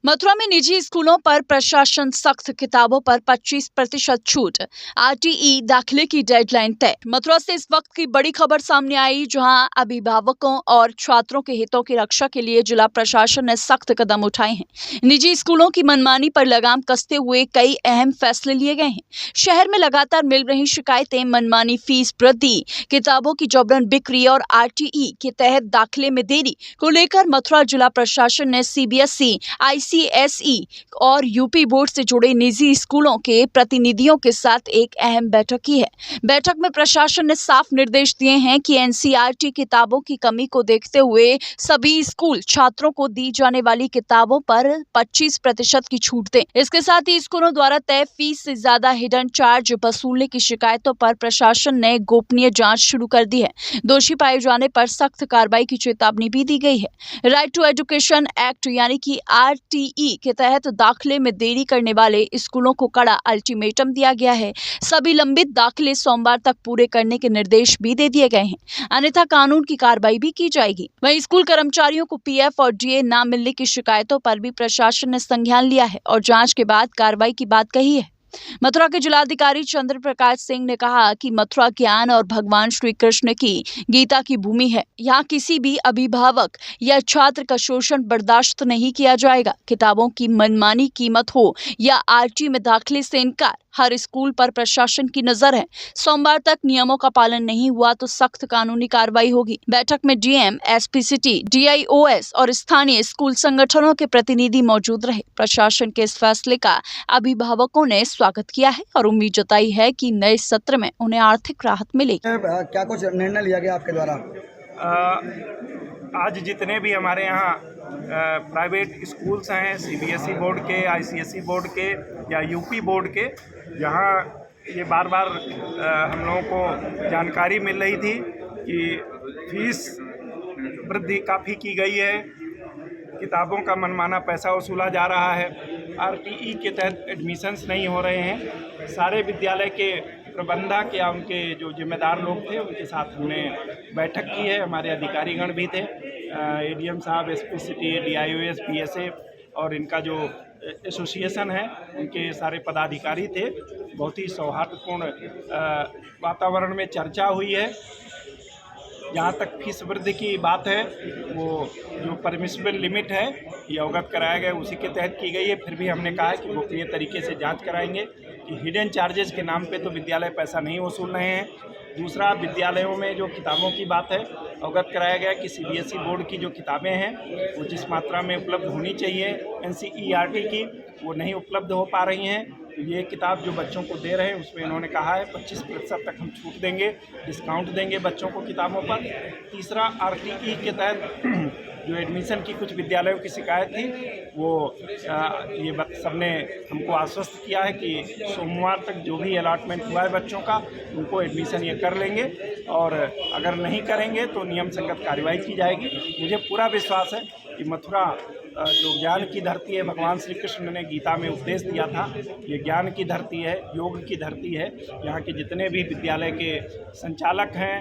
मथुरा में निजी स्कूलों पर प्रशासन सख्त, किताबों पर 25% छूट, आरटीई दाखिले की डेडलाइन तय। मथुरा से इस वक्त की बड़ी खबर सामने आई, जहां अभिभावकों और छात्रों के हितों की रक्षा के लिए जिला प्रशासन ने सख्त कदम उठाए हैं। निजी स्कूलों की मनमानी पर लगाम कसते हुए कई अहम फैसले लिए गए हैं। शहर में लगातार मिल रही शिकायतें, मनमानी फीस वृद्धि, किताबों की जबरन बिक्री और आरटीई के तहत दाखिले में देरी को लेकर मथुरा जिला प्रशासन ने सीबीएसई, आईसीएसई और यूपी बोर्ड से जुड़े निजी स्कूलों के प्रतिनिधियों के साथ एक अहम बैठक की है। बैठक में प्रशासन ने साफ निर्देश दिए हैं कि एनसीईआरटी किताबों की कमी को देखते हुए सभी स्कूल छात्रों को दी जाने वाली किताबों पर 25% की छूट दें। इसके साथ ही स्कूलों द्वारा तय फीस से ज्यादा हिडन चार्ज वसूलने की शिकायतों पर प्रशासन ने गोपनीय जांच शुरू कर दी है। दोषी पाए जाने पर सख्त कार्रवाई की चेतावनी भी दी गई है। राइट टू एजुकेशन एक्ट यानी कि आरटीई के तहत दाखिले में देरी करने वाले स्कूलों को कड़ा अल्टीमेटम दिया गया है। सभी लंबित दाखिले सोमवार तक पूरे करने के निर्देश भी दे दिए गए हैं, अन्यथा कानून की कार्रवाई भी की जाएगी। वहीं स्कूल कर्मचारियों को पीएफ और डीए न मिलने की शिकायतों पर भी प्रशासन ने संज्ञान लिया है और जांच के बाद कार्रवाई की बात कही है। मथुरा के जिलाधिकारी चंद्र प्रकाश सिंह ने कहा कि मथुरा ज्ञान और भगवान श्री कृष्ण की गीता की भूमि है। यहाँ किसी भी अभिभावक या छात्र का शोषण बर्दाश्त नहीं किया जाएगा। किताबों की मनमानी कीमत हो या आरटी में दाखिले से इनकार, हर स्कूल पर प्रशासन की नजर है। सोमवार तक नियमों का पालन नहीं हुआ तो सख्त कानूनी कार्रवाई होगी। बैठक में डीएम, एसपी सिटी, डीआईओएस और स्थानीय स्कूल संगठनों के प्रतिनिधि मौजूद रहे। प्रशासन के इस फैसले का अभिभावकों ने स्वागत किया है और उम्मीद जताई है कि नए सत्र में उन्हें आर्थिक राहत मिलेगी। क्या कुछ निर्णय लिया गया आपके द्वारा? आज जितने भी हमारे यहाँ प्राइवेट स्कूल्स हैं, सीबीएसई बोर्ड के, आईसीएसई बोर्ड के या यूपी बोर्ड के, जहाँ ये बार बार हम लोगों को जानकारी मिल रही थी कि फीस वृद्धि काफ़ी की गई है, किताबों का मनमाना पैसा वसूला जा रहा है, आरटीई के तहत एडमिशन्स नहीं हो रहे हैं। सारे विद्यालय के प्रबंधक या उनके जो जिम्मेदार लोग थे उनके साथ हमने बैठक की है। हमारे अधिकारीगण भी थे, एडीएम साहब, एसपी सिटी, डीआईओएस, पीएसए और इनका जो एसोसिएशन है उनके सारे पदाधिकारी थे। बहुत ही सौहार्दपूर्ण वातावरण में चर्चा हुई है। जहाँ तक फीस वृद्धि की बात है, वो जो परमिसिबल लिमिट है ये अवगत कराया गया, उसी के तहत की गई है। फिर भी हमने कहा है कि गोपनीय तरीके से जांच कराएंगे कि हिडन चार्जेस के नाम पे तो विद्यालय पैसा नहीं वसूल रहे हैं। दूसरा, विद्यालयों में जो किताबों की बात है, अवगत कराया गया कि सीबीएसई बोर्ड की जो किताबें हैं वो जिस मात्रा में उपलब्ध होनी चाहिए एनसीईआरटी की, वो नहीं उपलब्ध हो पा रही हैं। तो ये किताब जो बच्चों को दे रहे हैं उसमें इन्होंने कहा है 25% तक हम छूट देंगे, डिस्काउंट देंगे बच्चों को किताबों पर। तीसरा, आरटीई के तहत जो एडमिशन की कुछ विद्यालयों की शिकायत थी, वो ये सबने हमको आश्वस्त किया है कि सोमवार तक जो भी अलॉटमेंट हुआ है बच्चों का, उनको एडमिशन ये कर लेंगे और अगर नहीं करेंगे तो नियम संगत कार्रवाई की जाएगी। मुझे पूरा विश्वास है कि मथुरा जो ज्ञान की धरती है, भगवान श्री कृष्ण ने गीता में उपदेश दिया था, ये ज्ञान की धरती है, योग की धरती है। यहाँ के जितने भी विद्यालय के संचालक हैं,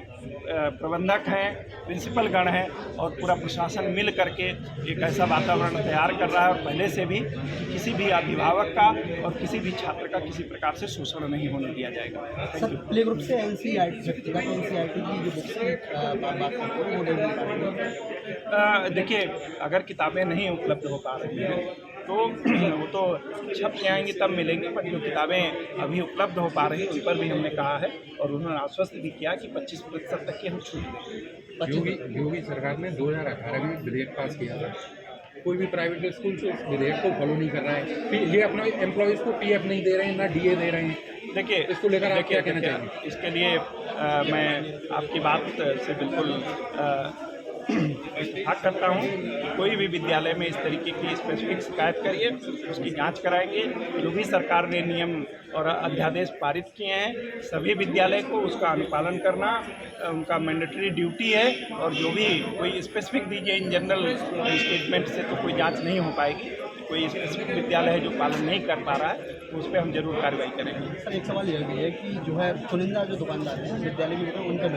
प्रबंधक हैं, प्रिंसिपल गण हैं और पूरा प्रशासन मिल करके एक ऐसा वातावरण तैयार कर रहा है और पहले से भी किसी भी अभिभावक का और किसी भी छात्र का किसी प्रकार से शोषण नहीं होने दिया जाएगा। सर, प्ले ग्रुप से एनसीईआरटी की जो बुक्स देखिए, अगर किताबें नहीं उपलब्ध हो पा रही हैं तो वो तो छप के आएंगी तब मिलेंगी, पर जो किताबें अभी उपलब्ध हो पा रही हैं उन पर भी हमने कहा है और उन्होंने आश्वस्त भी किया कि 25% तक की हम छूट देंगे। योगी सरकार ने 2018 में विधेयक पास किया था, कोई भी प्राइवेट स्कूल से उस विधेयक को फॉलो नहीं कर रहा है। ये अपने एम्प्लॉयज़ को पीएफ नहीं दे रहे हैं, ना डीए दे रहे हैं। देखिए, इसको लेकर आप क्या कहना चाहिए? इसके लिए मैं आपकी बात से बिल्कुल इत्तेफाक करता हूँ कि कोई भी विद्यालय में इस तरीके की स्पेसिफिक शिकायत करिए, उसकी जांच कराएंगे। जो भी सरकार ने नियम और अध्यादेश पारित किए हैं, सभी विद्यालय को उसका अनुपालन करना उनका मैंडेटरी ड्यूटी है और जो भी कोई स्पेसिफिक दीजिए इन जनरल स्टेटमेंट से तो कोई जांच नहीं हो पाएगी। कोई स्पेसिफिक विद्यालय है जो पालन नहीं कर पा रहा है तो उस पर हम जरूर कार्रवाई करेंगे। सर, एक सवाल यह भी है कि जो है चुनिंदा जो दुकानदार हैं विद्यालय में उनका